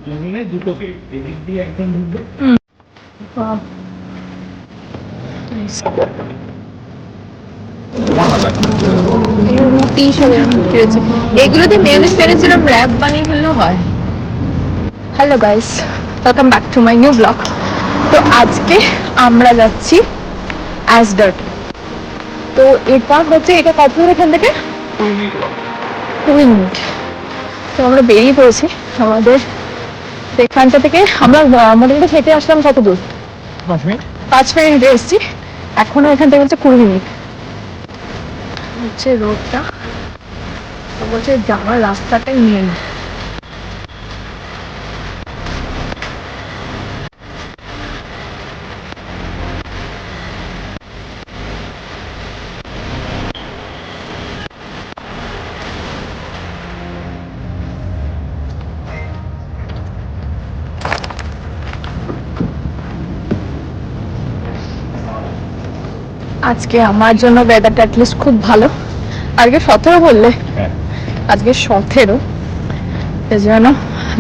দুজনে দুটো গেট, এদিক দিয়ে একজন ঢুকবে। Wow. Nice. রুটি সব রয়েছে, এগুলোতে মেয়োনিজ পেরেছিলাম র্যাপ বানিয়ে ফেললেও হয়। Hello guys, welcome back to my new blog. তো আজকে আমরা যাচ্ছি অ্যাসডার্ট। তো এটা হচ্ছে, এটা কত দূর এখান থেকে? 2 মিনিট। তো আমরা বেরিয়ে পড়েছি আমাদের এখানটা থেকে। আমরা মোটামুটি হেঁটে আসলাম কত দূর? 5 মিনিট হেঁটে এসেছি। এখনো এখান থেকে হচ্ছে 20 মিনিট হচ্ছে রোডটা। বলছে যাওয়ার রাস্তাটাই নেই। আজকে আমার জন্য ওয়েদারটা অ্যাটলিস্ট খুব ভালো। আজকে 17 বললে, আজকে 17। যেন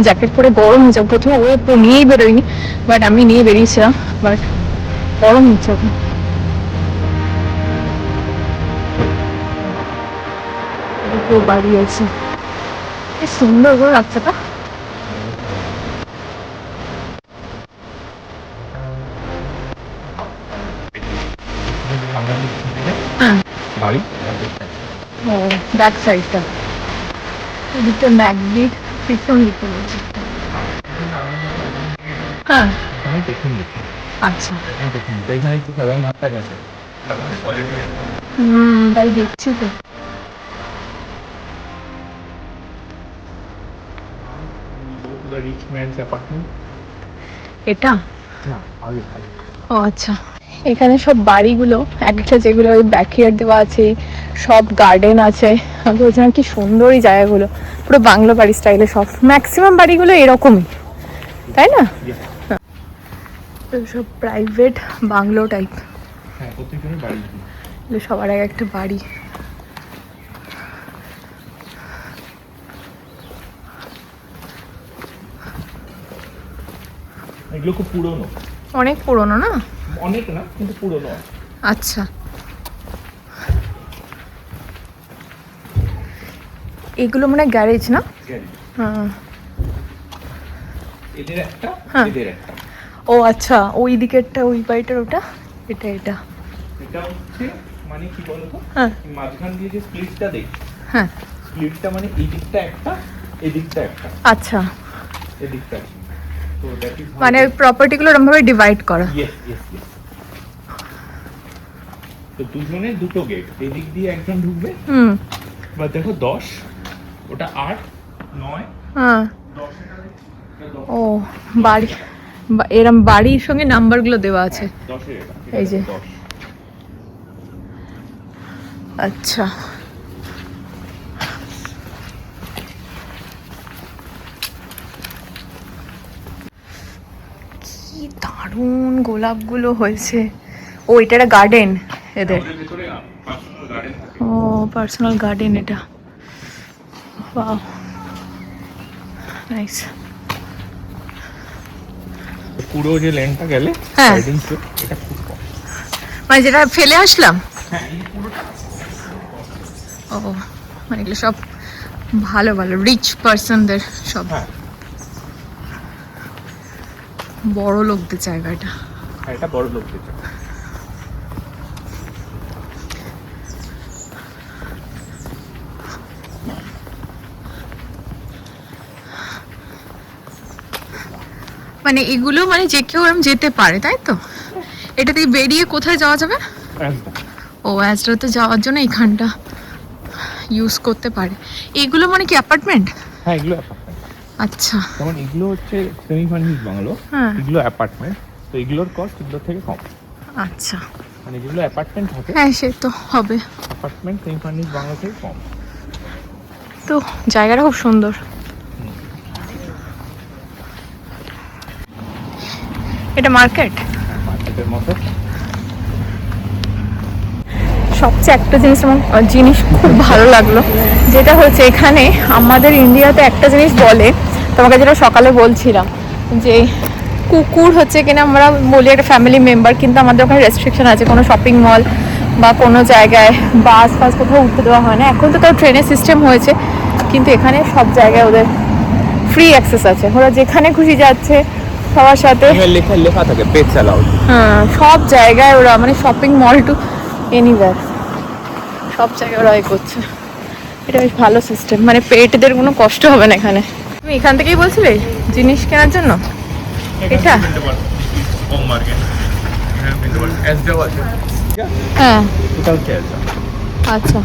জ্যাকেট পরে গরম হচ্ছে। প্রথমে ও নিয়েই বেরোয়নি, বাট আমি নিয়ে বেরিয়েছিলাম, বাট গরম হচ্ছে এখন। বাড়ি আছে, কি সুন্দর করে রাস্তাটা। বাড়ি ও ব্যাক সাইডটা, এদিকটা ম্যাগনেট, পিছন দিকে রয়েছে। হ্যাঁ আচ্ছা, তাই দেখছি তো। এটা ও আচ্ছা, এখানে সব বাড়িগুলো একটা, যেগুলো ওই ব্যাকইয়ার্ড দেওয়া আছে, সব গার্ডেন আছে। আমি বলছিলাম কি সুন্দর এই জায়গাগুলো, পুরো বাংলো বাড়ি স্টাইলে। সব ম্যাক্সিমাম বাড়িগুলো এরকমই, তাই না? সব প্রাইভেট বাংলো টাইপ। সবার আগে একটা বাড়ি। এগুলো খুব পুরনো, অনেক পুরনো না? অনেক না কিন্তু পুরনো। আচ্ছা, এগুলো মানে গ্যারেজ না? হ্যাঁ, এদের একটা, এদের একটা। ও আচ্ছা, ওই দিকেরটা ওই বাড়িটার, ওটা এটা এটা এটা হচ্ছে মানে কি বলতো, হ্যাঁ মাঝখান দিয়ে যে স্প্লিটটা দেখ, হ্যাঁ, স্প্লিটটা মানে এই দিকটা একটা, এই দিকটা একটা, আচ্ছা, এই দিকটা একটা। তো দ্যাট ইজ মানে প্রপার্টিগুলো এরকম ভাবে ডিভাইড করা। Yes yes yes. তো দুজনে দুটো গেট, এই দিক দিয়ে একজন ঢুকবে। বা দেখো 10, ওটা 8, 9, হ্যাঁ 10। ও বাড়ি, এরম বাড়ির সঙ্গে নাম্বারগুলো দেওয়া আছে। 10 এর এটা, এই যে 10। আচ্ছা, কি দারুণ গোলাপগুলো হয়েছে। ও এটা একটা গার্ডেন এদের। আমাদের ভিতরে পার্সোনাল গার্ডেন থাকে। ও পার্সোনাল গার্ডেন এটা। Wow, nice. পুরো যে লেনটা গেলে হ্যাঁ, এটা খুব কম, মানে যেটা ফেলে আসলাম। হ্যাঁ এই পুরোটা। ও মানে এগুলো সব ভালো ভালো রিচ পার্সনদের সব, হ্যাঁ বড় লোকদের জায়গা এটা। হ্যাঁ, এটা বড় লোকদের জন্য। মানে এগুলো মানে যে কেউ এরকম যেতে পারে, তাই তো? এটাতে বেরিয়ে কোথায় যাওয়া যাবে? ও অ্যাজরাতে যাওয়ার জন্য এখানটা ইউজ করতে পারে। এগুলো মানে কি অ্যাপার্টমেন্ট? হ্যাঁ এগুলো অ্যাপার্টমেন্ট। আচ্ছা, যেমন এগুলো হচ্ছে সেমি ফার্নিশড বাংলো, হ্যাঁ এগুলো অ্যাপার্টমেন্ট। তো এগুলোর কস্ট এগুলোর থেকে কম। আচ্ছা, মানে যেগুলো অ্যাপার্টমেন্ট থাকে, হ্যাঁ সে তো হবে। অ্যাপার্টমেন্ট সেমি ফার্নিশড বাংলো থেকে কম। তো জায়গাটা খুব সুন্দর। এটা মার্কেট, মার্কেটের মতো। সবচেয়ে একটা জিনিস খুব ভালো লাগলো, যেটা হচ্ছে এখানে আমাদের ইন্ডিয়াতে একটা জিনিস বলে তোমাকে যেটা সকালে বলছিলাম যে কুকুর হচ্ছে কিনা আমরা বলি একটা ফ্যামিলি মেম্বার, কিন্তু আমাদের ওখানে রেস্ট্রিকশন আছে, কোনো শপিং মল বা কোনো জায়গায় বাস ফাস কোথাও উঠতে দেওয়া হয় না। এখন তো তাও ট্রেনের সিস্টেম হয়েছে, কিন্তু এখানে সব জায়গায় ওদের ফ্রি অ্যাক্সেস আছে, ওরা যেখানে খুশি যাচ্ছে সবার সাথে। লেখা থাকে পেটস অ্যালাউড। হ্যাঁ, সব জায়গায় ওরা মানে শপিং মল টু এনিওয়্যার সব জায়গায় ওরা করছে। এটা বেশ ভালো সিস্টেম, মানে পেটদের কোনো কষ্ট হবে না এখানে। তুমি এখান থেকেই বলছিলে জিনিস কেনার জন্য? এটা হোম মার্কেট। হ্যাঁ, এসডাও আছে। হ্যাঁ, এটা হচ্ছে এসডা। আচ্ছা,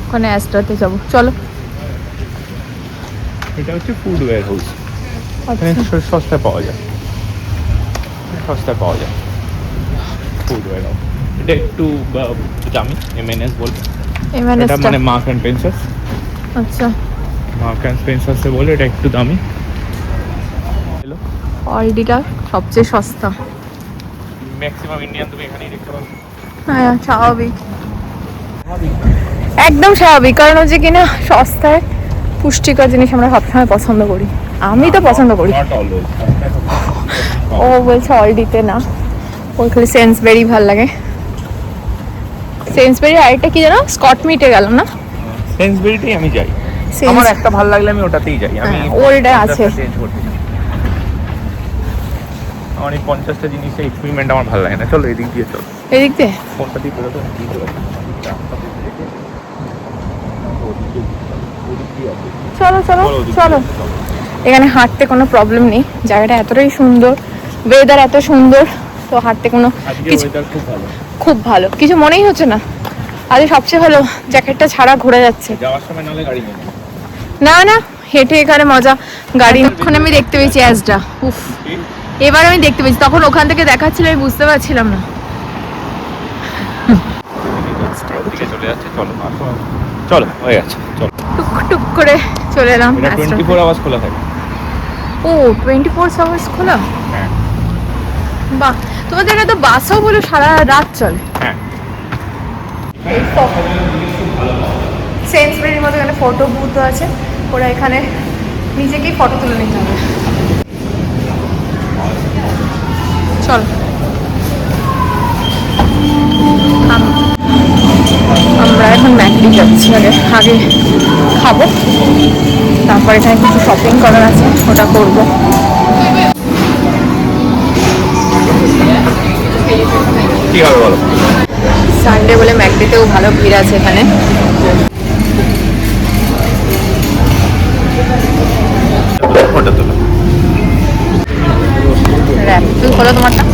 ওখানে অ্যাস্ট্রাতে যাবো, চলো। এটা হচ্ছে ফুড ওয়্যার হাউস। আচ্ছা, এখানে সস্তায় পাওয়া যায়, ফুড ওয়্যার হাউস। এটা একটু দামি, এমএনএস বলবে। এটা মানে মার্ক অ্যান্ড স্পেন্সার। আচ্ছা, মার্ক অ্যান্ড স্পেন্সার্সে বলে এটা একটু দামি। অলডিটা সবচেয়ে সস্তা। ম্যাক্সিমাম ইন্ডিয়ান তুমি এখানেই দেখতে পাবে। হ্যাঁ, স্বাভাবিক, একদম স্বাভাবিক, কারণ হচ্ছে কিনা সস্তায় পুষ্টিকর জিনিস আমরা সবসময় পছন্দ করি। আমি তো পছন্দ করি। Not always. ও বলছে অলডিতে না, ওই খালি সেন্সবেরি ভাল লাগে। সেন্সবেরি আরেকটা কি জানো, স্কট মিটে গেলাম না? সেন্সবেরিতেই আমি যাই। সেন্স- আমার একটা ভালো লাগলে আমি ওটাতেই যাই। আমি হ্যাঁ, ওটা আছে। চেঞ্জ করতে চাই। আমার এই 50টা জিনিসের এক্সপেরিমেন্ট আমার ভালো লাগে না। চলো এদিক দিয়ে চলো। এদিক দিয়ে কোনটা দিয়ে বেরোতো? চলো চলো চলো। এখানে হাঁটতে কোনো প্রবলেম নেই, জায়গাটা এতটাই সুন্দর, ওয়েদার এত সুন্দর, তো হাঁটতে কোনো কিছু খুব ভালো। খুব ভালো, কিছু মনেই হচ্ছে না। আজ সবচেয়ে ভালো জ্যাকেটটা ছাড়া ঘুরে যাচ্ছে। যাওয়ার সময় নালে গাড়ি নেই। না না, হেঁটে এখানে মজা। গাড়ি এখন আমি দেখতে পেয়েছি অ্যাজটা, উফ, এবার আমি দেখতে পেয়েছি, তখন ওখান থেকে দেখাচ্ছিল আমি বুঝতে পারছিলাম না। ওদিকে চলে যাচ্ছে। চলো আসো, চলো হয়ে যাচ্ছে। চলো, টুক টুক করে চলে এলাম। এটা 24 আওয়ার্স খোলা থাকে। ও 24 আওয়ার্স খোলা? হ্যাঁ বাহ, তোমাদের এটা তো বাসও বলে সারা রাত চলে। হ্যাঁ। সেন্সবেরির মতো এখানে ফটো বুথ আছে, ওরা এখানে নিজেকেই ফটো তুলে নিতে হবে। চল, আমরা এখন ম্যাকডি যাচ্ছি। আগে খাবো, তারপর এখানে কিছু শপিং করার আছে, ওটা করবো। কি হবে বলো? সানডে বলে ম্যাকডিতেও ভালো ভিড় আছে এখানে। ফটো তোলো। র্যাপ তুই হলো তোমারটা।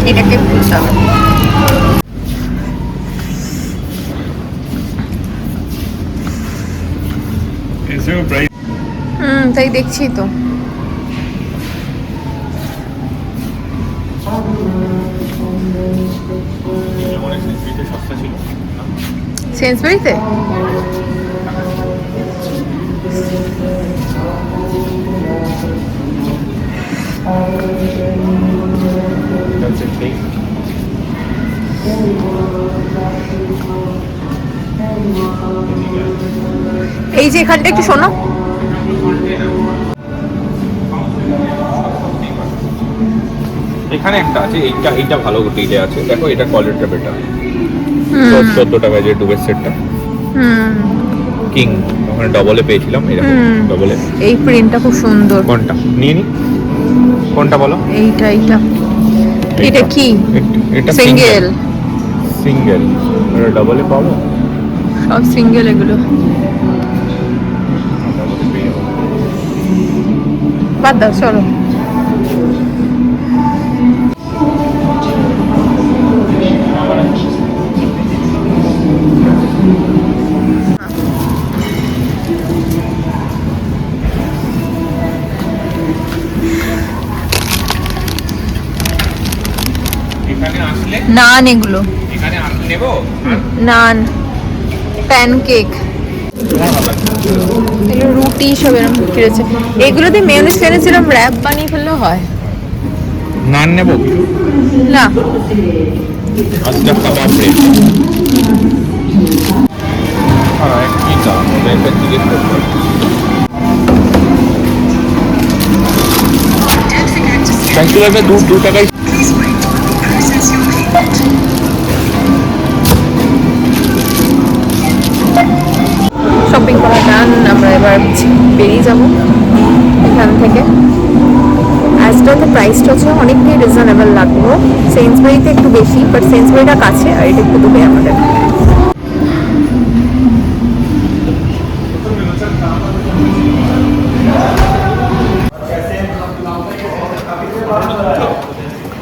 এটাকে খুলতে হবে। তাই দেখছি তো। সস্তা ছিল সেন্সবেরিতে এই যে এখানটা একটু শোনো, এখানে একটা আছে, এইটা ভালো ডিলে আছে। দেখো এটা কোয়ালিটিটা বেটার। 14 টাকা যে ডুবের সেটটা কিং, ওখানে ডবলে পেয়েছিলাম। এরকম ডবলে। এই প্রিন্টটা খুব সুন্দর। কোনটা নিয়ে নি? কোনটা বলো? এইটা এটা কি? এটা সিঙ্গেল এটা ডবলে পাবো? সব সিঙ্গেল এগুলো। ডবলে পেয়ে যাবো। বাদ দাও, চলো। এখানে আসলে নান, এগুলো এখানে আসলে নেবো। নান, প্যানকেক, এগুলো রুটি সব এরকম বিক্রি হচ্ছে। এগুলো দিয়ে মেয়োনিজ এনেছিলাম, র্যাপ বানিয়ে ফেললেও হয়। নান নেবো না, আজকে কাবাব রে। হ্যাঁ একই দাম, ওটা একটা জিজ্ঞেস করতে হবে। ফ্যান্সি দু টাকায় শপিং করা ডান, আমরা এবার বেরিয়ে যাব এখান থেকে। অ্যাজটাতে প্রাইসটা হচ্ছে অনেকটাই রিজনেবল লাগলো, সেন্সবারিতে একটু বেশি, বাট সেন্সবারিটা কাছে আর এটা একটু দূরে আমাদের।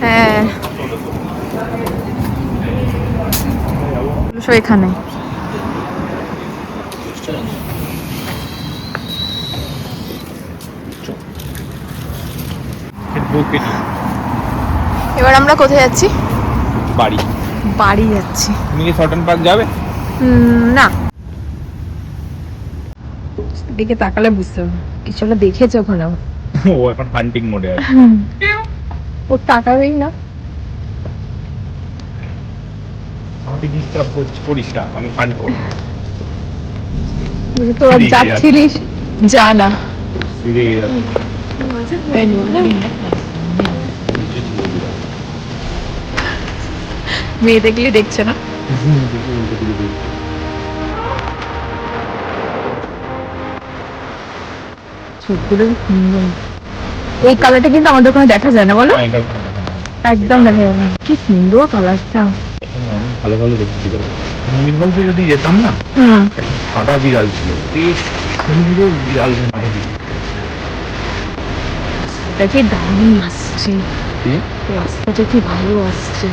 হ্যাঁ সব এখানে। এবার আমরা কোথায় যাচ্ছি? বাড়ি। বাড়ি যাচ্ছি। তুমি কি শর্টন পার্ক যাবে? না, দিকে তাকালে বুঝতে হবে কিছু একটা দেখেছে ওখানে। ও এখন হান্টিং মোডে আছে। ও তাকাবেই না। আমাকে ডিস্টার্ব করিস না, আমি ফান করব। তোরা যাচ্ছিলিস, যা না। ফিরে গেলাম। মেয়ে দেখলে দেখছে না। এই কালারটা কিন্তু আমাদের ওখানে দেখা যায় না, বলো? একদম দেখা যায় না। কি সুন্দর কালারটা। ভালো ভালো দেখছি। নির্মলতে যদি যেতাম না, সাদা বিড়াল ছিল, বেশ সুন্দর বিড়াল। এটা কি দারুণ আসছে, রাস্তাটা কি ভালো আসছে।